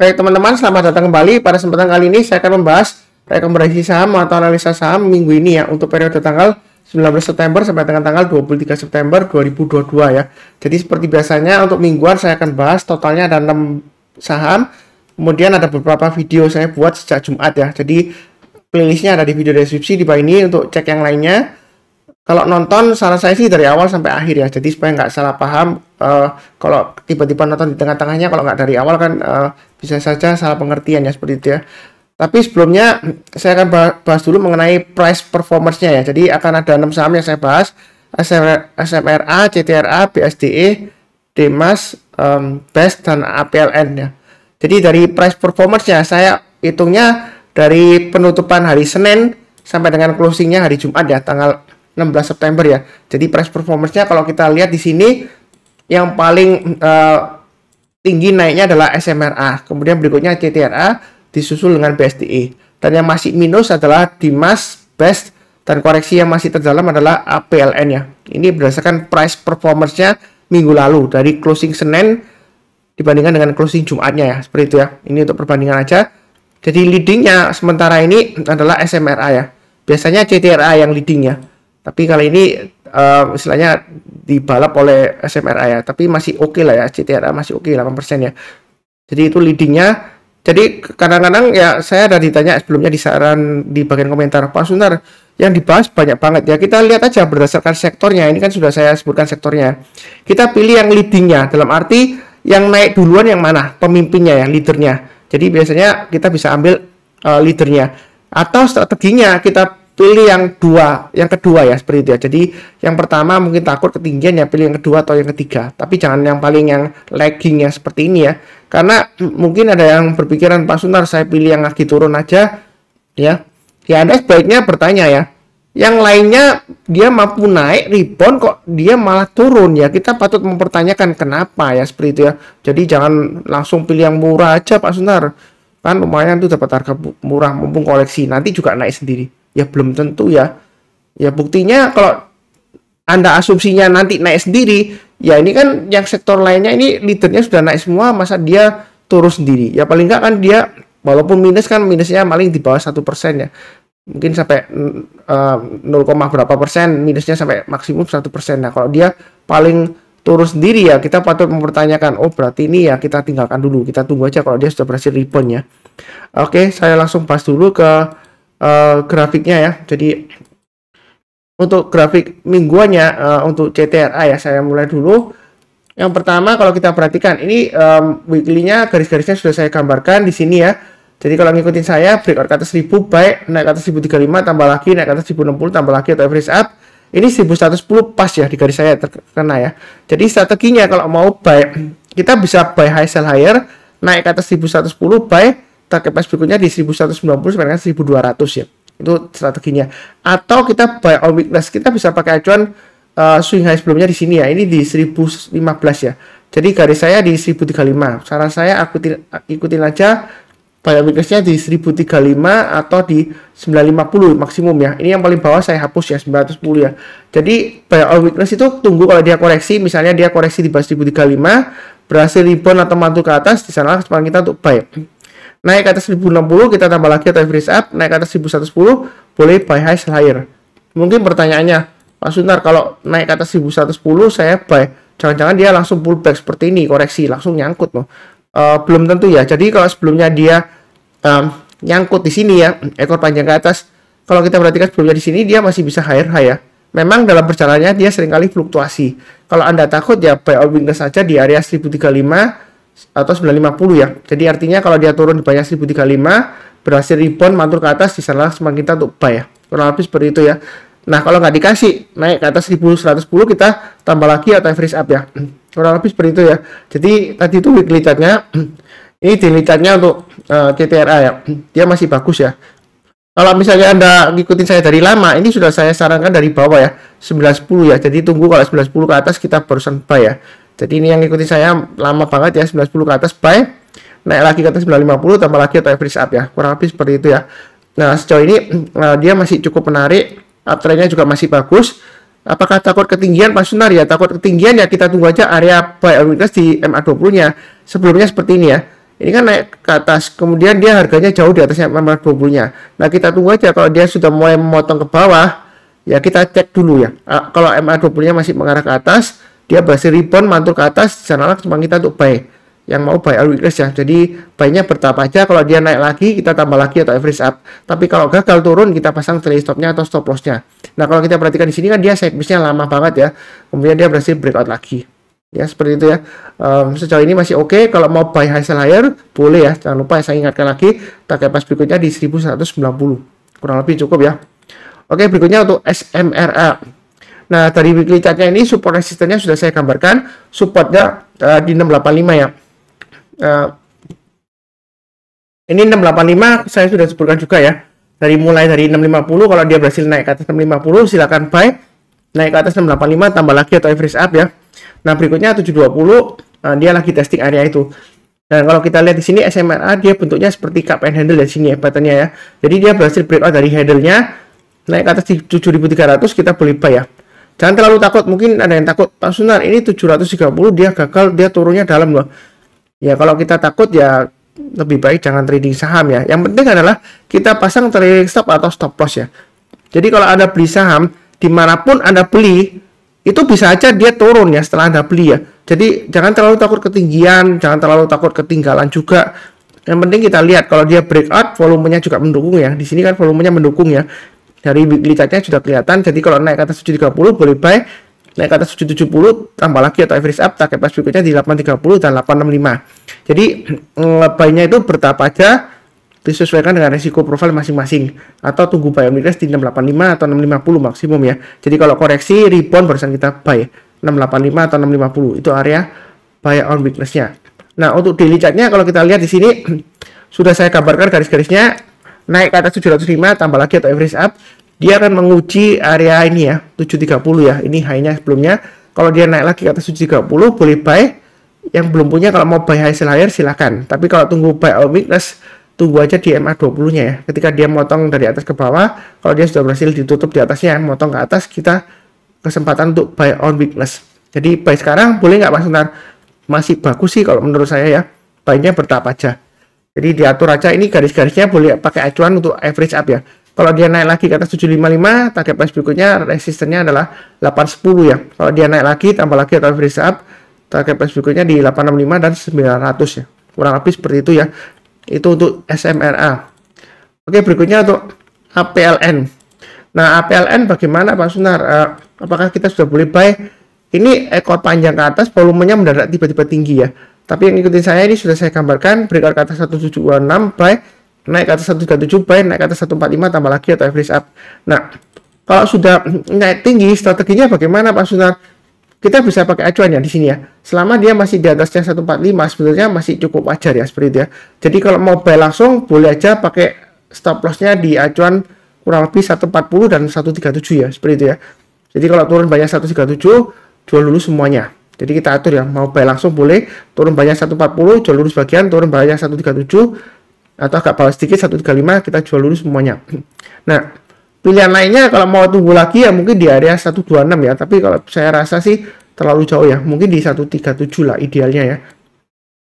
Baik teman-teman, selamat datang kembali. Pada kesempatan kali ini saya akan membahas rekomendasi saham atau analisa saham minggu ini ya, untuk periode tanggal 19 September sampai dengan tanggal 23 September 2022 ya. Jadi seperti biasanya untuk mingguan saya akan bahas totalnya ada 6 saham. Kemudian ada beberapa video saya buat sejak Jumat ya. Jadi playlistnya ada di video deskripsi di bawah ini untuk cek yang lainnya. Kalau nonton saran saya sih dari awal sampai akhir ya, jadi supaya nggak salah paham. Kalau tiba-tiba nonton di tengah-tengahnya, kalau nggak dari awal kan bisa saja salah pengertian ya, seperti itu ya. Tapi sebelumnya saya akan bahas dulu mengenai price performance-nya ya. Jadi akan ada 6 saham yang saya bahas: SMRA, CTRA, BSDE, Demas, BEST, dan APLN ya. Jadi dari price performance-nya saya hitungnya dari penutupan hari Senin sampai dengan closing-nya hari Jumat ya, tanggal 16 September ya. Jadi price performance-nya kalau kita lihat di sini yang paling tinggi naiknya adalah SMRA, kemudian berikutnya CTRA, disusul dengan BSDE. Dan yang masih minus adalah Dimas, BEST, dan koreksi yang masih terdalam adalah APLN ya. Ini berdasarkan price performance-nya minggu lalu dari closing Senin dibandingkan dengan closing Jumatnya ya, seperti itu ya. Ini untuk perbandingan aja. Jadi leadingnya sementara ini adalah SMRA ya. Biasanya CTRA yang leadingnya, tapi kali ini istilahnya dibalap oleh SMRA ya. Tapi masih oke lah ya, CTRA masih oke 8% ya. Jadi itu leadingnya. Jadi kadang-kadang ya saya ada ditanya sebelumnya di saran di bagian komentar, Pak Sunar yang dibahas banyak banget ya. Kita lihat aja berdasarkan sektornya. Ini kan sudah saya sebutkan sektornya. Kita pilih yang leadingnya, dalam arti yang naik duluan yang mana, pemimpinnya ya, leadernya. Jadi biasanya kita bisa ambil leadernya, atau strateginya kita pilih yang kedua ya, seperti itu ya. Jadi yang pertama mungkin takut ketinggian ya, pilih yang kedua atau yang ketiga. Tapi jangan yang paling yang lagging ya, seperti ini ya. Karena mungkin ada yang berpikiran, Pak Sunar saya pilih yang lagi turun aja ya. Ya Anda sebaiknya bertanya ya, yang lainnya dia mampu naik rebound kok dia malah turun ya, kita patut mempertanyakan kenapa ya, seperti itu ya. Jadi jangan langsung pilih yang murah aja, Pak Sunar, kan lumayan tuh dapat harga murah mumpung koleksi, nanti juga naik sendiri. Ya belum tentu ya. Ya buktinya kalau Anda asumsinya nanti naik sendiri, ya ini kan yang sektor lainnya ini leadernya sudah naik semua, masa dia turun sendiri? Ya paling enggak kan dia walaupun minus kan minusnya paling di bawah 1% ya. Mungkin sampai 0, berapa persen minusnya sampai maksimum 1%. Nah, kalau dia paling turun sendiri ya, kita patut mempertanyakan, oh berarti ini ya kita tinggalkan dulu, kita tunggu aja kalau dia sudah berhasil rebound ya. Oke, saya langsung bahas dulu ke grafiknya ya. Jadi untuk grafik mingguannya untuk CTRA ya, saya mulai dulu. Yang pertama kalau kita perhatikan ini weekly-nya, garis-garisnya sudah saya gambarkan di sini ya. Jadi kalau ngikutin saya, breakout ke atas 1000 buy, naik ke atas 1035, tambah lagi, naik ke atas 1060, tambah lagi atau average up. Ini 1110 pas ya, di garis saya terkena ya. Jadi strateginya kalau mau buy, kita bisa buy high sell higher, naik ke atas 1110 buy, target price berikutnya di 1190 sampai dengan 1200 ya. Itu strateginya. Atau kita buy on weakness, kita bisa pakai acuan swing high sebelumnya di sini ya. Ini di 1015 ya. Jadi garis saya di 1035. Saran saya ikutin aja buy on weakness-nya di 1035 atau di 950 maksimum ya. Ini yang paling bawah saya hapus ya, 910 ya. Jadi buy on weakness itu tunggu kalau dia koreksi, misalnya dia koreksi di bawah 1035, berhasil rebound atau mantul ke atas, di sana kesempatan kita untuk buy. Naik ke atas 1060 kita tambah lagi atau average up, naik ke atas 1110 boleh buy high sell higher. Mungkin pertanyaannya, Pak Sunar kalau naik ke atas 1110 saya buy, jangan-jangan dia langsung pullback seperti ini, koreksi langsung nyangkut loh. Belum tentu ya. Jadi kalau sebelumnya dia nyangkut di sini ya, ekor panjang ke atas, kalau kita perhatikan sebelumnya di sini dia masih bisa higher high ya. Memang dalam perjalanannya dia seringkali fluktuasi. Kalau Anda takut ya buy on weakness saja di area 1035 atau 950 ya. Jadi artinya kalau dia turun di banyak 1035, berhasil rebound mantul ke atas, di sana semakin kita untuk buy ya. Kurang lebih seperti itu ya. Nah, kalau nggak dikasih naik ke atas 1110 kita tambah lagi atau average up ya. Kurang lebih seperti itu ya. Jadi tadi itu weekly chart-nya. Ini daily chart-nya untuk CTRA ya. Dia masih bagus ya. Kalau misalnya Anda ngikutin saya dari lama, ini sudah saya sarankan dari bawah ya, 910 ya. Jadi tunggu kalau 910 ke atas kita barusan buy ya. Jadi ini yang ngikutin saya lama banget ya, 910 ke atas buy, naik lagi ke atas 950 tambah lagi atau average up ya. Kurang lebih seperti itu ya. Nah, sejauh ini dia masih cukup menarik, uptrend-nya juga masih bagus. Apakah takut ketinggian, Pak Sunar? Ya takut ketinggian ya kita tunggu aja area buy on weakness di MA20-nya. Sebelumnya seperti ini ya. Ini kan naik ke atas, kemudian dia harganya jauh di atasnya MA 20-nya. Nah, kita tunggu aja kalau dia sudah mulai memotong ke bawah, ya kita cek dulu ya. Kalau MA 20-nya masih mengarah ke atas, dia berhasil rebound mantul ke atas, di sana cuma kita untuk buy. Yang mau buy all weakness ya. Jadi buy-nya bertahap aja, kalau dia naik lagi kita tambah lagi atau average up. Tapi kalau gagal turun kita pasang trailing stop-nya atau stop loss-nya. Nah, kalau kita perhatikan di sini kan dia segmennya lama banget ya. Kemudian dia berhasil breakout lagi. Ya, seperti itu ya. Sejauh ini masih oke. Kalau mau buy high sell higher boleh ya. Jangan lupa saya ingatkan lagi target pas berikutnya di 1190. Kurang lebih cukup ya. Oke, berikutnya untuk SMRA. Nah, dari weekly chartnya ini support resistennya sudah saya gambarkan. Supportnya di 685 ya. Ini 685 saya sudah sebutkan juga ya. Mulai dari 650, kalau dia berhasil naik ke atas 650 silakan buy. Naik ke atas 685 tambah lagi atau average up ya. Nah, berikutnya 720 dia lagi testing area itu. Dan kalau kita lihat di sini SMRA dia bentuknya seperti cup and handle di sini ya patternnya ya. Jadi dia berhasil breakout dari handle-nya naik ke atas 7.300, kita boleh buy ya. Jangan terlalu takut, mungkin ada yang takut, Pak Sunar ini 730 dia gagal, dia turunnya dalam loh. Ya kalau kita takut ya lebih baik jangan trading saham ya. Yang penting adalah kita pasang trailing stop atau stop loss ya. Jadi kalau Anda beli saham dimanapun Anda beli, itu bisa aja dia turun ya setelah Anda beli ya. Jadi jangan terlalu takut ketinggian, jangan terlalu takut ketinggalan juga. Yang penting kita lihat kalau dia breakout, volumenya juga mendukung ya. Di sini kan volumenya mendukung ya. Dari weekly chartnya sudah kelihatan. Jadi kalau naik ke atas 730 boleh buy, naik ke atas 770 tambah lagi atau average up, target pas berikutnya di 830 dan 865. Jadi buy-nya itu bertahap aja, disesuaikan dengan resiko profil masing-masing, atau tunggu buy on weakness di 685 atau 650 maksimum ya. Jadi kalau koreksi rebound barusan kita buy 685 atau 650, itu area buy on weakness-nya. Nah, untuk daily chart-nya kalau kita lihat di sini sudah saya gambarkan garis-garisnya. Naik ke atas 705 tambah lagi atau average up, dia akan menguji area ini ya 730 ya. Ini high-nya sebelumnya. Kalau dia naik lagi ke atas 730 boleh buy. Yang belum punya kalau mau buy high sell higher silakan. Tapi kalau tunggu buy on weakness, tunggu aja di MA 20-nya ya. Ketika dia motong dari atas ke bawah, kalau dia sudah berhasil ditutup di atasnya, motong ke atas, kita kesempatan untuk buy on weakness. Jadi buy sekarang boleh nggak Mas Sunar? Masih bagus sih kalau menurut saya ya. Buy-nya bertahap aja. Jadi diatur aja, ini garis-garisnya boleh pakai acuan untuk average up ya. Kalau dia naik lagi ke atas 755, target price berikutnya resistennya adalah 810 ya. Kalau dia naik lagi tambah lagi atau average up, target price berikutnya di 865 dan 900 ya. Kurang lebih seperti itu ya. Itu untuk SMRA. Oke, berikutnya untuk APLN. Nah, APLN bagaimana Pak Sunar? Apakah kita sudah boleh buy? Ini ekor panjang ke atas, volumenya mendadak tiba-tiba tinggi ya. Tapi yang ikutin saya ini sudah saya gambarkan, breakout ke atas 1726 buy, naik ke atas 137 buy, naik ke atas 145 tambah lagi atau average up. Nah, kalau sudah naik tinggi, strateginya bagaimana Pak Sunar? Kita bisa pakai acuan ya di sini ya. Selama dia masih di atasnya 145, sebenarnya masih cukup wajar ya seperti itu ya. Jadi kalau mau buy langsung, boleh aja pakai stop loss-nya di acuan kurang lebih 140 dan 137 ya, seperti itu ya. Jadi kalau turun banyak 137, jual dulu semuanya. Jadi kita atur ya, mau buy langsung boleh, turun banyak 140, jual dulu sebagian, turun banyak 137, atau agak bawah sedikit 135, kita jual dulu semuanya. Nah, pilihan lainnya kalau mau tunggu lagi ya mungkin di area 126 ya, tapi kalau saya rasa sih terlalu jauh ya, mungkin di 137 lah idealnya ya.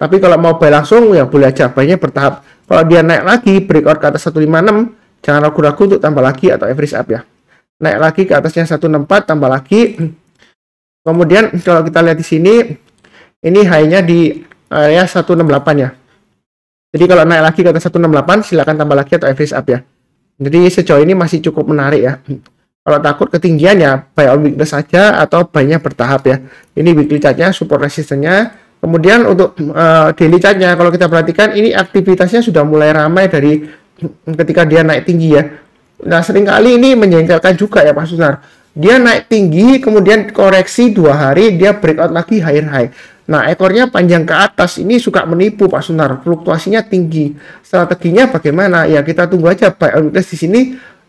Tapi kalau mau buy langsung ya boleh aja, buy-nya bertahap. Kalau dia naik lagi, breakout ke atas 156, jangan ragu-ragu untuk tambah lagi atau average up ya. Naik lagi ke atasnya 164, tambah lagi. Kemudian kalau kita lihat di sini, ini high-nya di area 168 ya. Jadi kalau naik lagi ke atas 168, silakan tambah lagi atau average up ya. Jadi sejauh ini masih cukup menarik ya. Kalau takut ketinggian ya buy on weakness saja atau buy-nya bertahap ya. Ini weekly chart-nya, support resistennya. Kemudian untuk daily chart-nya, kalau kita perhatikan ini aktivitasnya sudah mulai ramai dari ketika dia naik tinggi ya. Nah, seringkali ini menjengkelkan juga ya Pak Sunar. Dia naik tinggi, kemudian koreksi 2 hari, dia breakout lagi higher high. Nah, ekornya panjang ke atas, ini suka menipu Pak Sunar, fluktuasinya tinggi. Strateginya bagaimana? Ya kita tunggu aja buy on weakness di sini,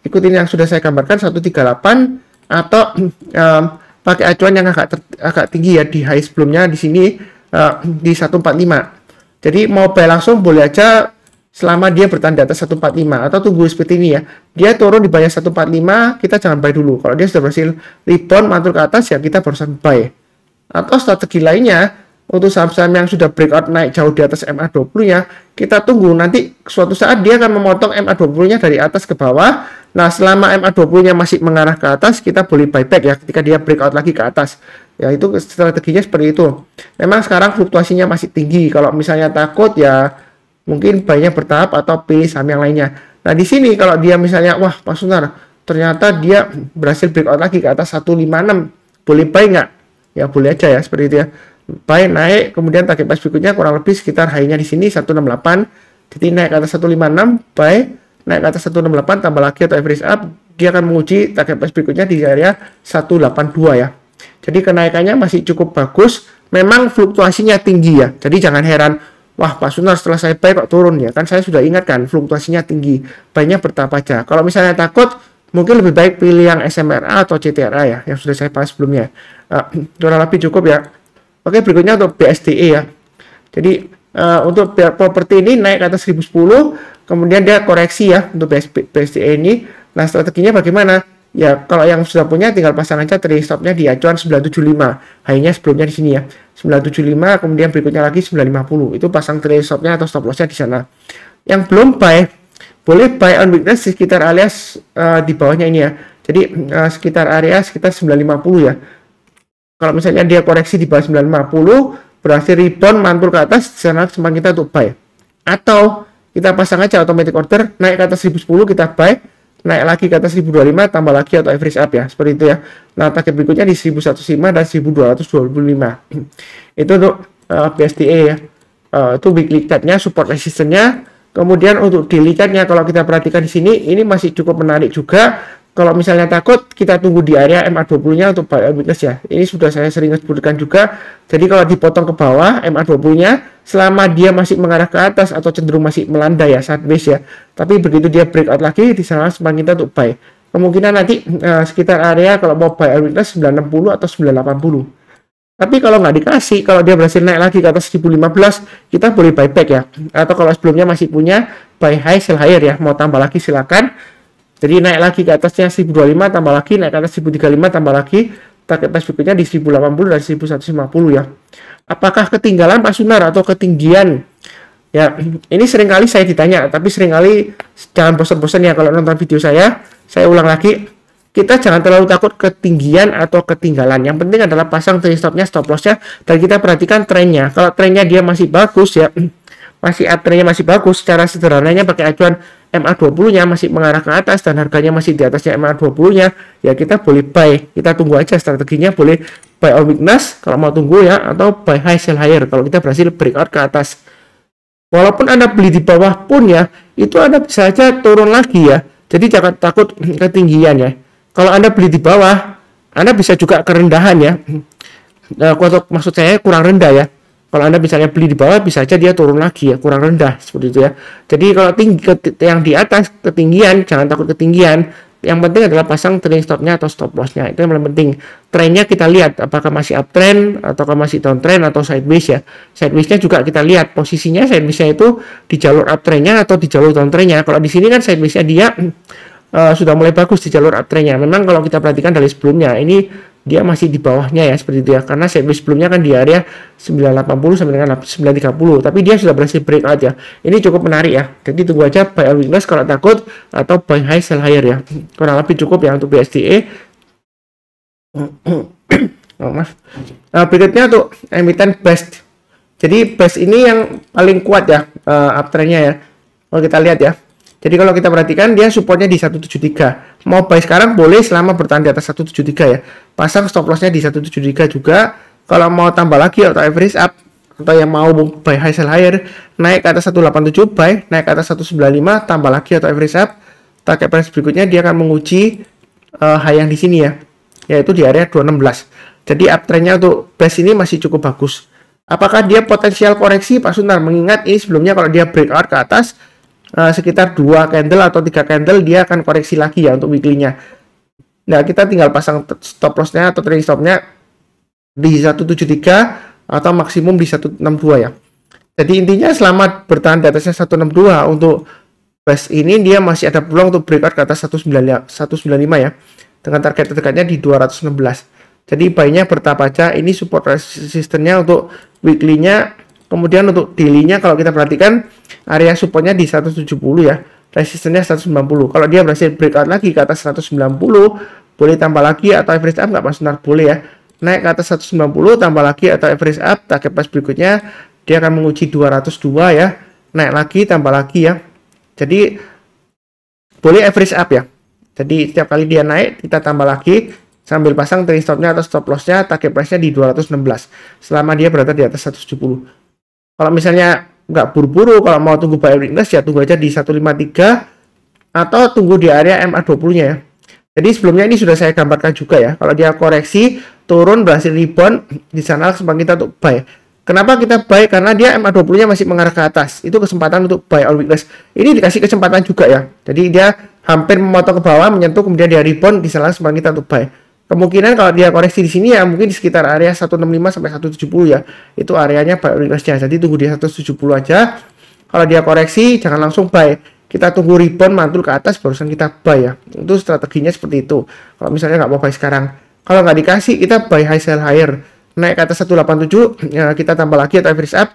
ikutin yang sudah saya gambarkan 138 atau pakai acuan yang agak tinggi ya di high sebelumnya di sini di 145. Jadi mau buy langsung boleh aja selama dia bertahan di atas 145 atau tunggu seperti ini ya. Dia turun di bawah 145, kita jangan buy dulu. Kalau dia sudah berhasil rebound mantul ke atas ya kita barusan buy. Atau strategi lainnya, untuk saham-saham yang sudah breakout naik jauh di atas MA20-nya, kita tunggu nanti suatu saat dia akan memotong MA20-nya dari atas ke bawah. Nah, selama MA20-nya masih mengarah ke atas, kita boleh buyback ya ketika dia breakout lagi ke atas. Ya, itu strateginya seperti itu. Memang sekarang fluktuasinya masih tinggi. Kalau misalnya takut ya mungkin buy-nya bertahap atau pilih saham yang lainnya. Nah, di sini kalau dia misalnya, wah Pak Sunar, ternyata dia berhasil breakout lagi ke atas 156, boleh buy nggak? Ya boleh aja ya, seperti itu ya. Buy naik, kemudian target price berikutnya kurang lebih sekitar high-nya di sini 168, jadi naik ke atas 156, buy, naik ke atas 168, tambah lagi atau average up, dia akan menguji target price berikutnya di area 182 ya. Jadi kenaikannya masih cukup bagus, memang fluktuasinya tinggi ya, jadi jangan heran, wah Pak Sunar setelah saya buy kok turun ya, kan saya sudah ingatkan fluktuasinya tinggi, buy-nya bertahap aja. Kalau misalnya takut, mungkin lebih baik pilih yang SMRA atau CTRA ya, yang sudah saya bahas sebelumnya. Kurang lebih cukup ya. Oke, berikutnya untuk BSDE ya. Jadi untuk properti ini naik ke atas 1010, kemudian dia koreksi ya untuk BSDE ini. Nah, strateginya bagaimana? Ya, kalau yang sudah punya tinggal pasang aja trailing stopnya di acuan 975. High-nya sebelumnya di sini ya. 975, kemudian berikutnya lagi 950. Itu pasang trailing stopnya atau stop loss-nya di sana. Yang belum buy, boleh buy on weakness sekitar alias di bawahnya ini ya. Jadi sekitar area sekitar 950 ya. Kalau misalnya dia koreksi di bawah 950, berhasil rebound mantul ke atas, sana kesempatan kita untuk buy. Atau kita pasang aja automatic order, naik ke atas 1010 kita buy, naik lagi ke atas 1025, tambah lagi atau average up ya, seperti itu ya. Nah, target berikutnya di 1105 dan 1225. Itu untuk BSDE ya. Itu weekly chartnya, support resistance-nya. Kemudian untuk daily chart-nya, kalau kita perhatikan di sini, ini masih cukup menarik juga. Kalau misalnya takut, kita tunggu di area MA20-nya untuk buy on weakness ya. Ini sudah saya sering sebutkan juga. Jadi kalau dipotong ke bawah MA20-nya, selama dia masih mengarah ke atas atau cenderung masih melandai ya, sideways ya. Tapi begitu dia breakout lagi, di sana semakin kita untuk buy. Kemungkinan nanti sekitar area kalau mau buy on weakness 960 atau 980. Tapi kalau nggak dikasih, kalau dia berhasil naik lagi ke atas 1015, kita boleh buyback ya. Atau kalau sebelumnya masih punya buy high, sell higher ya. Mau tambah lagi silakan. Jadi naik lagi ke atasnya 1025, tambah lagi, naik ke atas 1035, tambah lagi, target price berikutnya di 1080 dan 1150 ya. Apakah ketinggalan Pak Sunar atau ketinggian? Ya, ini seringkali saya ditanya, tapi seringkali jangan bosan-bosan ya kalau nonton video saya ulang lagi, kita jangan terlalu takut ketinggian atau ketinggalan. Yang penting adalah pasang trailing stopnya, stop lossnya, dan kita perhatikan trennya. Kalau trennya dia masih bagus ya, masih uptrendnya masih bagus, secara sederhananya pakai acuan MA20-nya masih mengarah ke atas dan harganya masih di atasnya MA20-nya, ya kita boleh buy. Kita tunggu aja strateginya, boleh buy on weakness kalau mau tunggu ya, atau buy high sell higher kalau kita berhasil breakout ke atas. Walaupun Anda beli di bawah pun ya, itu Anda bisa saja turun lagi ya. Jadi jangan takut ketinggian ya. Kalau Anda beli di bawah, Anda bisa juga kerendahan ya. Maksud saya kurang rendah ya. Kalau Anda misalnya beli di bawah, bisa aja dia turun lagi ya, kurang rendah seperti itu ya. Jadi kalau tinggi yang di atas ketinggian, jangan takut ketinggian. Yang penting adalah pasang trailing stopnya atau stop lossnya. Itu yang paling penting. Trennya kita lihat apakah masih uptrend atau masih downtrend atau sideways ya. Sidewaysnya juga kita lihat posisinya, sidewaysnya itu di jalur uptrendnya atau di jalur downtrendnya. Kalau di sini kan sidewaysnya dia sudah mulai bagus di jalur uptrendnya. Memang kalau kita perhatikan dari sebelumnya, ini dia masih di bawahnya ya, seperti itu ya, karena sideways sebelumnya kan di area 980 sampai dengan 930, tapi dia sudah berhasil breakout ya. Ini cukup menarik ya, jadi tunggu aja buy on weakness kalau takut, atau buy high sell higher ya. Kurang lebih cukup ya untuk BSDE. Berikutnya untuk emiten BEST. Jadi BEST ini yang paling kuat ya uptrendnya ya, kalau kita lihat ya. Jadi kalau kita perhatikan dia supportnya di 173. Mau buy sekarang boleh selama bertahan di atas 173 ya. Pasang stop lossnya di 173 juga. Kalau mau tambah lagi atau average up, atau yang mau buy high sell higher, naik ke atas 187 buy, naik ke atas 195 tambah lagi atau average up. Target price berikutnya dia akan menguji high yang di sini ya, yaitu di area 216. Jadi uptrendnya untuk BEST ini masih cukup bagus. Apakah dia potensial koreksi Pak Sunar? Mengingat ini sebelumnya kalau dia breakout ke atas sekitar 2 candle atau 3 candle dia akan koreksi lagi ya untuk weekly-nya. Nah, kita tinggal pasang stop loss-nya atau trailing stop-nya di 173 atau maksimum di 162 ya. Jadi intinya selama bertahan di atasnya 162 untuk BEST ini dia masih ada peluang untuk breakout ke atas 195 ya. Dengan target terdekatnya di 216. Jadi buy-nya bertahap aja. Ini support resistennya untuk weekly-nya. Kemudian untuk daily-nya kalau kita perhatikan area supportnya di 170 ya. Resistennya 190. Kalau dia berhasil breakout lagi ke atas 190, boleh tambah lagi atau average up nggak Mas Sunar? Boleh ya. Naik ke atas 190 tambah lagi atau average up, target price berikutnya dia akan menguji 202 ya. Naik lagi tambah lagi ya. Jadi boleh average up ya. Jadi setiap kali dia naik kita tambah lagi sambil pasang trailing stopnya atau stop lossnya, target price-nya di 216 selama dia berada di atas 170. Kalau misalnya nggak buru-buru, kalau mau tunggu buy weakness ya tunggu aja di 153 atau tunggu di area MA20-nya ya. Jadi sebelumnya ini sudah saya gambarkan juga ya. Kalau dia koreksi turun berhasil rebound, di sana kesempatan kita untuk buy. Kenapa kita buy? Karena dia MA20-nya masih mengarah ke atas. Itu kesempatan untuk buy on weakness. Ini dikasih kesempatan juga ya. Jadi dia hampir memotong ke bawah, menyentuh, kemudian dia rebound, di sana kesempatan kita untuk buy. Kemungkinan kalau dia koreksi di sini ya mungkin di sekitar area 165 sampai 170 ya. Itu areanya buy on weakness-nya. Jadi tunggu di 170 aja. Kalau dia koreksi jangan langsung buy. Kita tunggu rebound mantul ke atas barusan kita buy ya. Itu strateginya seperti itu. Kalau misalnya nggak mau buy sekarang. Kalau nggak dikasih kita buy high sell higher. Naik ke atas 187 ya, kita tambah lagi atau average up.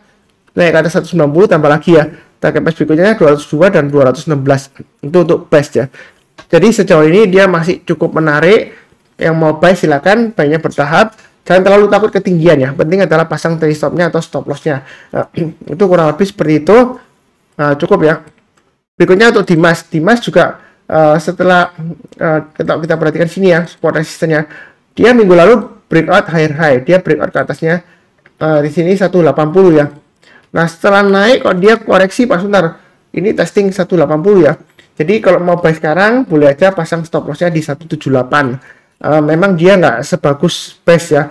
Naik ke atas 190 tambah lagi ya. Target price berikutnya 202 dan 216. Itu untuk best ya. Jadi sejauh ini dia masih cukup menarik. Yang mau buy silakan, buy-nya bertahap. Jangan terlalu takut ketinggian ya. Penting adalah pasang trailing stop-nya atau stop loss-nya. Itu kurang lebih seperti itu. Cukup ya. Berikutnya untuk Dimas. Dimas juga setelah kita perhatikan sini ya, support resistennya. Dia minggu lalu breakout higher high. Dia breakout ke atasnya di sini 180 ya. Nah, setelah naik kok dia koreksi Pak Sunar. Ini testing 180 ya. Jadi kalau mau buy sekarang boleh aja pasang stop loss-nya di 178. Memang dia nggak sebagus base ya.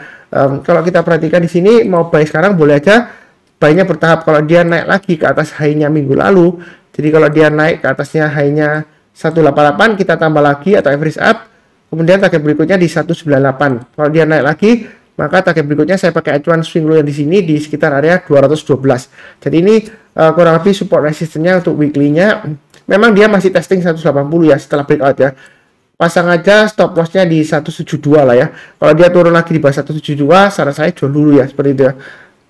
Kalau kita perhatikan di sini mau buy sekarang boleh aja buy-nya bertahap. Kalau dia naik lagi ke atas high-nya minggu lalu, jadi kalau dia naik ke atasnya high-nya 188 kita tambah lagi atau average up, kemudian target berikutnya di 198. Kalau dia naik lagi maka target berikutnya saya pakai acuan swing low yang di sini di sekitar area 212. Jadi ini kurang lebih support resistennya untuk weekly-nya. Memang dia masih testing 180 ya setelah breakout ya. Pasang aja stop loss-nya di 172 lah ya. Kalau dia turun lagi di bawah 172, saran saya jual dulu ya, seperti itu ya.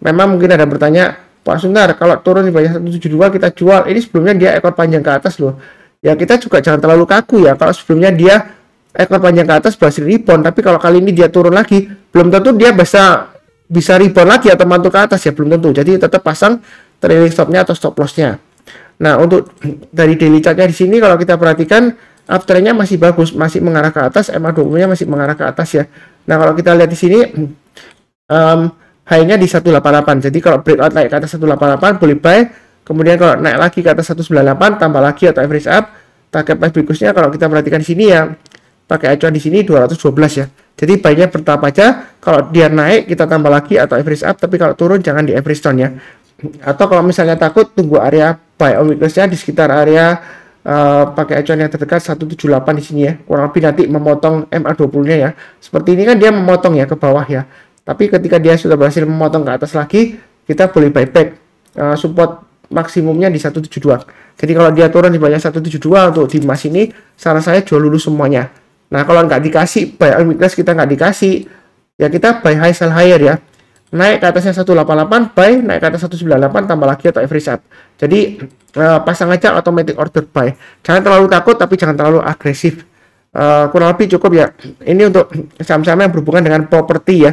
Memang mungkin ada bertanya, Pak Sunar, kalau turun di bawah 172 kita jual. Ini sebelumnya dia ekor panjang ke atas loh. Ya kita juga jangan terlalu kaku ya. Kalau sebelumnya dia ekor panjang ke atas berhasil rebound, tapi kalau kali ini dia turun lagi, belum tentu dia bisa rebound lagi atau mantul ke atas ya, belum tentu. Jadi tetap pasang trailing stop-nya atau stop loss-nya. Nah, untuk dari daily chart-nya di sini kalau kita perhatikan uptrend-nya masih bagus, masih mengarah ke atas, MA20-nya masih mengarah ke atas ya. Nah, kalau kita lihat di sini high-nya di 188. Jadi kalau breakout naik ke atas 188 boleh buy. Kemudian kalau naik lagi ke atas 198 tambah lagi atau average up. Target price berikutnya kalau kita perhatikan di sini ya pakai acuan di sini 212 ya. Jadi buy-nya bertahap aja. Kalau dia naik kita tambah lagi atau average up, tapi kalau turun jangan di average down ya. Atau kalau misalnya takut tunggu area buy on weakness-nya di sekitar area pakai acuan yang terdekat 178 di sini ya. Kurang lebih nanti memotong MA20-nya ya. Seperti ini kan dia memotong ya ke bawah ya. Tapi ketika dia sudah berhasil memotong ke atas lagi, kita boleh buyback. Support maksimumnya di 172. Jadi kalau dia turun di bawah 172 untuk di emas ini, saran saya jual dulu semuanya. Nah, kalau nggak dikasih buy on weakness, kita nggak dikasih, ya kita buy high sell higher ya. Naik ke atasnya 188, buy, naik ke atas 198, tambah lagi atau average up. Jadi pasang aja automatic order buy. Jangan terlalu takut, tapi jangan terlalu agresif. Kurang lebih cukup ya. Ini untuk saham-saham yang berhubungan dengan properti ya.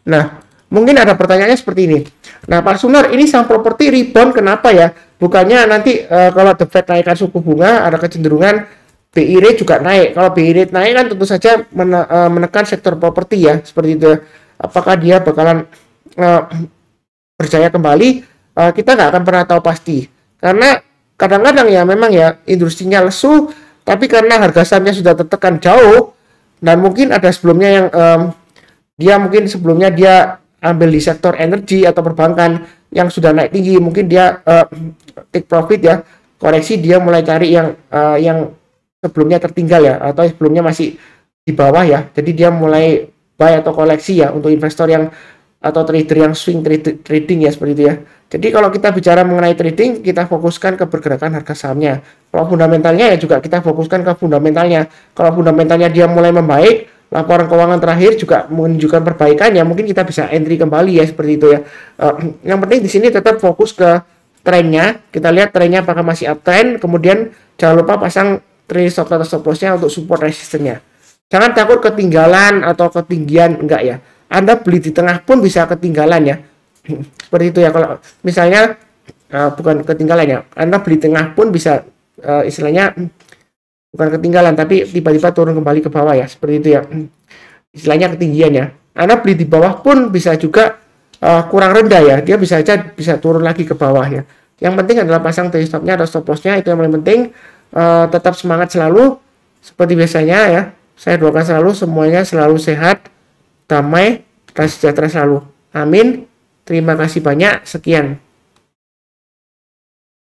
Nah, mungkin ada pertanyaannya seperti ini. Nah, Pak Sunar, ini saham properti rebound kenapa ya? Bukannya nanti kalau The Fed naikkan suku bunga, ada kecenderungan BI rate juga naik. Kalau BI rate naik kan tentu saja menekan sektor properti ya, seperti itu. Apakah dia bakalan berjaya kembali? Kita nggak akan pernah tahu pasti. Karena kadang-kadang ya memang ya industrinya lesu, tapi karena harga sahamnya sudah tertekan jauh, dan mungkin ada sebelumnya yang dia mungkin sebelumnya dia ambil di sektor energi atau perbankan yang sudah naik tinggi, mungkin dia take profit ya, koreksi dia mulai cari yang sebelumnya tertinggal ya, atau sebelumnya masih di bawah ya, jadi dia mulai buy atau koleksi ya untuk investor yang atau trader yang swing trading ya, seperti itu ya. Jadi kalau kita bicara mengenai trading, kita fokuskan ke pergerakan harga sahamnya. Kalau fundamentalnya ya juga kita fokuskan ke fundamentalnya. Kalau fundamentalnya dia mulai membaik, laporan keuangan terakhir juga menunjukkan perbaikan, ya mungkin kita bisa entry kembali ya, seperti itu ya. Yang penting di sini tetap fokus ke trennya. Kita lihat trennya apakah masih uptrend, kemudian jangan lupa pasang trailing stop atau stop loss-nya untuk support resistennya. Jangan takut ketinggalan atau ketinggian, enggak ya. Anda beli di tengah pun bisa ketinggalan ya. Seperti itu ya. Kalau misalnya bukan ketinggalan ya, Anda beli tengah pun bisa istilahnya bukan ketinggalan, tapi tiba-tiba turun kembali ke bawah ya. Seperti itu ya. Istilahnya ketinggian ya. Anda beli di bawah pun bisa juga kurang rendah ya. Dia bisa aja bisa turun lagi ke bawah ya. Yang penting adalah pasang trailing stop-nya atau stop loss-nya, itu yang paling penting. Tetap semangat selalu seperti biasanya ya. Saya doakan selalu semuanya selalu sehat, damai, dan sejahtera selalu. Amin. Terima kasih banyak. Sekian.